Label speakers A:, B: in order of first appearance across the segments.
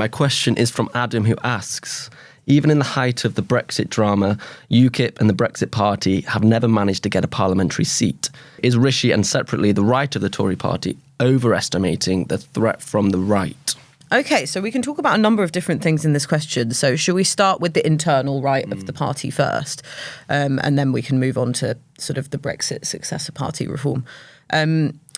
A: My question is from Adam, who asks, even in the height of the Brexit drama, UKIP and the Brexit Party have never managed to get a parliamentary seat. Is Rishi and separately the right of the Tory party overestimating the threat from the right?
B: Okay, so we can talk about a number of different things in this question. So should we start with the internal right of the party first? And then we can move on to sort of the Brexit successor party reform.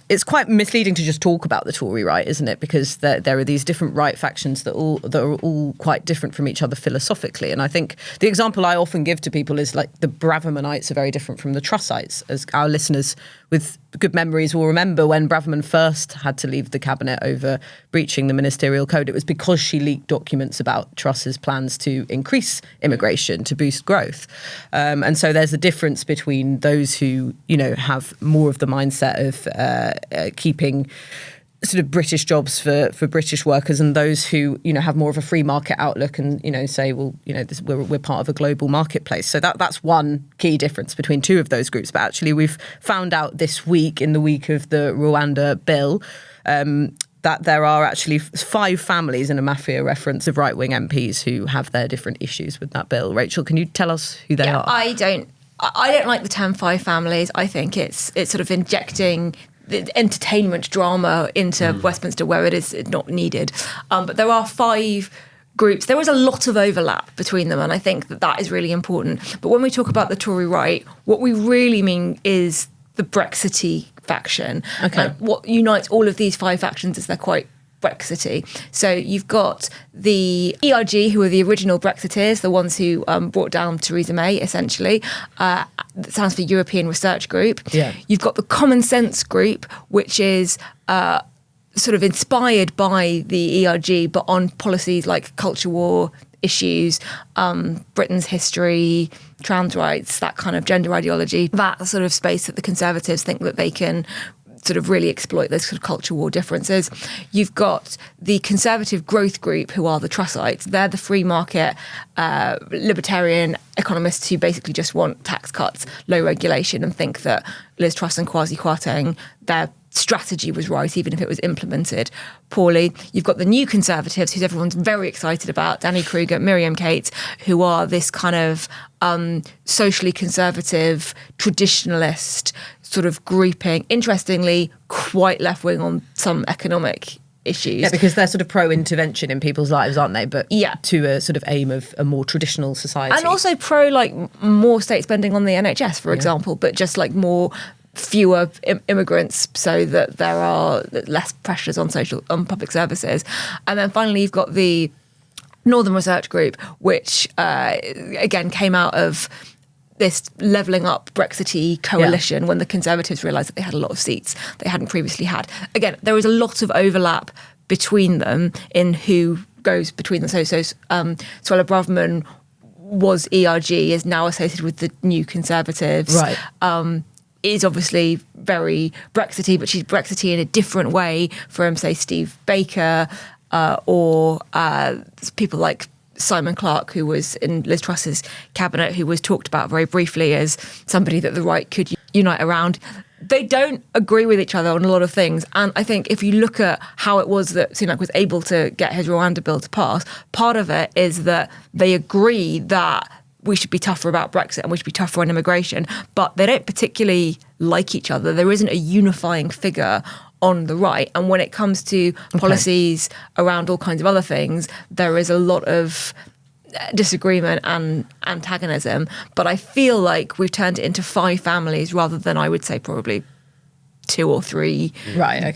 B: It's quite misleading to just talk about the Tory right, isn't it? Because there are these different right factions that are all quite different from each other philosophically. And I think the example I often give to people is like the Bravermanites are very different from the Trussites, as our listeners with good memories will remember when Braverman first had to leave the cabinet over breaching the ministerial code. It was because she leaked documents about Truss's plans to increase immigration, to boost growth. And so there's a difference between those who, have more of the mindset of keeping sort of British jobs for British workers, and those who have more of a free market outlook and say, well, we're part of a global marketplace. So that's one key difference between two of those groups. But actually, we've found out this week, in the week of the Rwanda bill, that there are actually 5 families, in a mafia reference, of right-wing MPs who have their different issues with that bill. Rachel, can you tell us who they are?
C: I don't like the term 5 families. I think it's sort of injecting the entertainment drama into Westminster where it is not needed. But there are 5 groups. There is a lot of overlap between them, and I think that is really important. But when we talk about the Tory right, what we really mean is the Brexity faction.
B: Okay.
C: And what unites all of these 5 factions is they're quite Brexity. So you've got the ERG, who are the original Brexiteers, the ones who brought down Theresa May, essentially. That stands for European Research Group.
B: Yeah.
C: You've got the Common Sense Group, which is sort of inspired by the ERG, but on policies like culture war issues, Britain's history, trans rights, that kind of gender ideology, that sort of space that the Conservatives think that they can sort of really exploit those sort of culture war differences. You've got the Conservative Growth Group, who are the Trussites. They're the free market libertarian economists who basically just want tax cuts, low regulation, and think that Liz Truss and Kwasi Kwarteng, their strategy was right, even if it was implemented poorly. You've got the New Conservatives, who everyone's very excited about, Danny Kruger, Miriam Cates, who are this kind of socially conservative, traditionalist sort of grouping. Interestingly, quite left-wing on some economic issues.
B: Yeah, because they're sort of pro-intervention in people's lives, aren't they? But
C: yeah,
B: to a sort of aim of a more traditional society.
C: And also pro, like, more state spending on the NHS, for example, but just like fewer immigrants so that there are less pressures on public services. And then finally, you've got the Northern Research Group, which again came out of this levelling up Brexity coalition when the Conservatives realised that they had a lot of seats they hadn't previously had. Again, there is a lot of overlap between them in who goes between them. So Suella Braverman was ERG, is now associated with the New Conservatives.
B: Right.
C: Is obviously very Brexity, but she's Brexity in a different way from, say, Steve Baker or people like Simon Clarke, who was in Liz Truss's cabinet, who was talked about very briefly as somebody that the right could unite around. They don't agree with each other on a lot of things. And I think if you look at how it was that Sunak was able to get his Rwanda bill to pass, part of it is that they agree that we should be tougher about Brexit and we should be tougher on immigration, but they don't particularly like each other. There isn't a unifying figure on the right. And when it comes to policies around all kinds of other things, there is a lot of disagreement and antagonism. But I feel like we've turned it into 5 families rather than, I would say, probably 2 or 3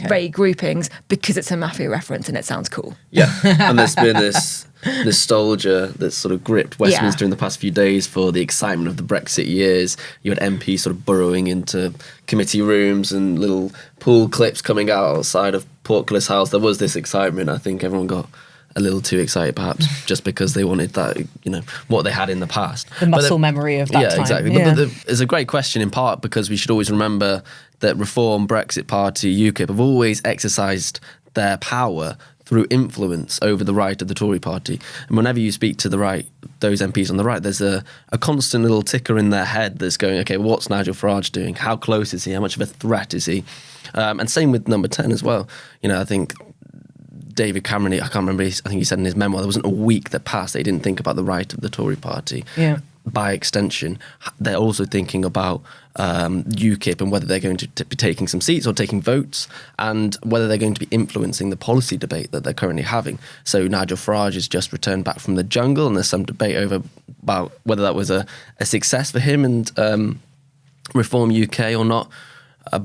C: vague groupings, because it's a mafia reference and it sounds cool.
A: Yeah, and there's been this nostalgia that's sort of gripped Westminster in the past few days for the excitement of the Brexit years. You had MPs sort of burrowing into committee rooms and little pool clips coming out outside of Portcullis House. There was this excitement. I think everyone got a little too excited, perhaps, just because they wanted that, what they had in the past.
B: The muscle memory of that time.
A: Yeah, exactly.
B: Yeah.
A: But it's a great question, in part because we should always remember that Reform, Brexit Party, UKIP have always exercised their power through influence over the right of the Tory party. And whenever you speak to the right, those MPs on the right, there's a constant little ticker in their head that's going, okay, what's Nigel Farage doing? How close is he? How much of a threat is he? And same with number 10 as well. I think David Cameron, I can't remember, I think he said in his memoir, there wasn't a week that passed they didn't think about the right of the Tory party.
B: Yeah.
A: By extension, they're also thinking about UKIP and whether they're going to be taking some seats or taking votes, and whether they're going to be influencing the policy debate that they're currently having. So Nigel Farage has just returned back from the jungle, and there's some debate about whether that was a success for him and Reform UK or not.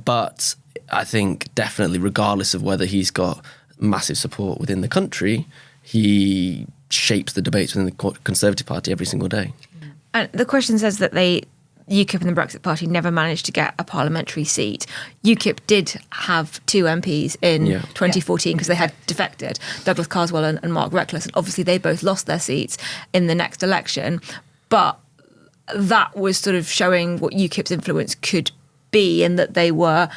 A: But I think definitely, regardless of whether he's got massive support within the country, he shapes the debates within the Conservative Party every single day.
C: And the question says that UKIP and the Brexit Party never managed to get a parliamentary seat. UKIP did have 2 MPs in 2014 because they had defected, Douglas Carswell and Mark Reckless. And obviously they both lost their seats in the next election. But that was sort of showing what UKIP's influence could be, in that they were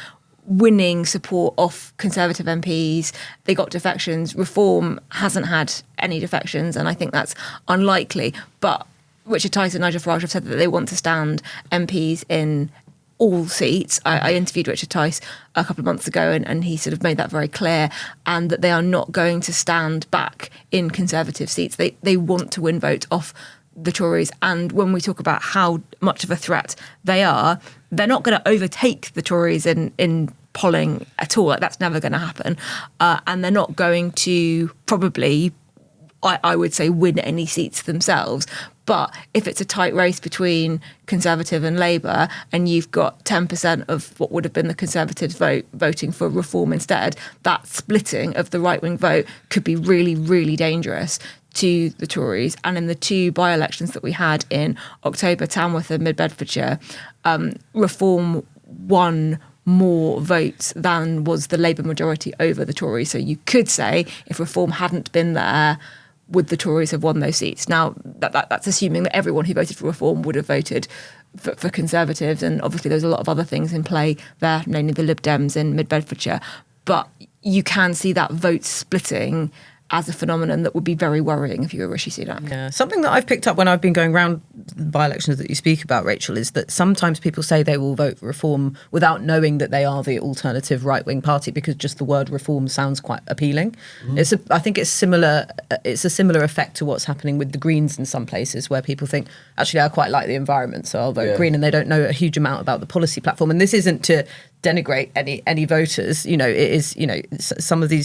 C: winning support off Conservative MPs. They got defections. Reform hasn't had any defections, and I think that's unlikely. But Richard Tice and Nigel Farage have said that they want to stand MPs in all seats. I interviewed Richard Tice a couple of months ago, and he sort of made that very clear, and that they are not going to stand back in Conservative seats. They want to win votes off the Tories. And when we talk about how much of a threat they are, they're not going to overtake the Tories in polling at all. Like, that's never going to happen. And they're not going to probably, I would say, win any seats themselves. But if it's a tight race between Conservative and Labour, and you've got 10% of what would have been the Conservatives voting for Reform instead, that splitting of the right-wing vote could be really, really dangerous to the Tories. And in the 2 by-elections that we had in October, Tamworth and Mid-Bedfordshire, Reform won more votes than was the Labour majority over the Tories. So you could say, if Reform hadn't been there, would the Tories have won those seats? Now, that's assuming that everyone who voted for Reform would have voted for Conservatives, and obviously there's a lot of other things in play there, namely the Lib Dems in Mid-Bedfordshire. But you can see that vote splitting as a phenomenon that would be very worrying if you were Rishi Sunak.
B: Yeah. Something that I've picked up when I've been going around by-elections that you speak about, Rachel, is that sometimes people say they will vote Reform without knowing that they are the alternative right-wing party, because just the word Reform sounds quite appealing. I think it's similar. It's a similar effect to what's happening with the Greens in some places, where people think, actually, I quite like the environment, so I'll vote Green, and they don't know a huge amount about the policy platform. And this isn't to denigrate any voters. It is,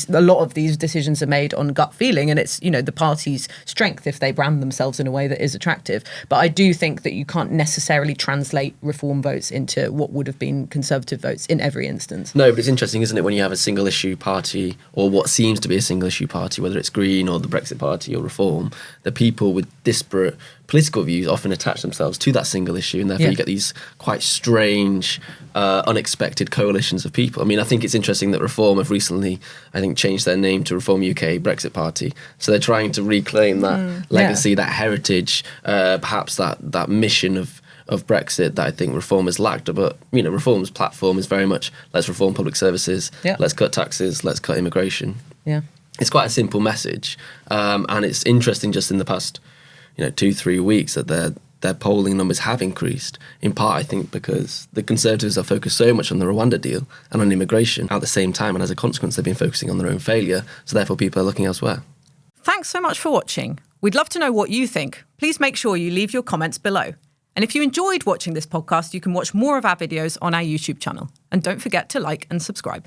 B: a lot of these decisions are made on gut feeling, and it's, the party's strength if they brand themselves in a way that is attractive. But I do think that you can't necessarily translate Reform votes into what would have been Conservative votes in every instance.
A: No, but it's interesting, isn't it, when you have a single issue party, or what seems to be a single issue party, whether it's Green or the Brexit Party or Reform, the people with disparate political views often attach themselves to that single issue, and therefore you get these quite strange, unexpected coalitions of people. I mean, I think it's interesting that Reform have recently, I think, changed their name to Reform UK Brexit Party. So they're trying to reclaim that legacy, that heritage, perhaps that mission of Brexit that I think Reform has lacked. But, Reform's platform is very much, let's reform public services, let's cut taxes, let's cut immigration.
B: Yeah.
A: It's quite a simple message. And it's interesting just in the past 2-3 weeks that their polling numbers have increased, in part, I think, because the Conservatives are focused so much on the Rwanda deal and on immigration at the same time, and as a consequence, they've been focusing on their own failure, so therefore people are looking elsewhere.
B: Thanks so much for watching. We'd love to know what you think. Please make sure you leave your comments below. And if you enjoyed watching this podcast, you can watch more of our videos on our YouTube channel. And don't forget to like and subscribe.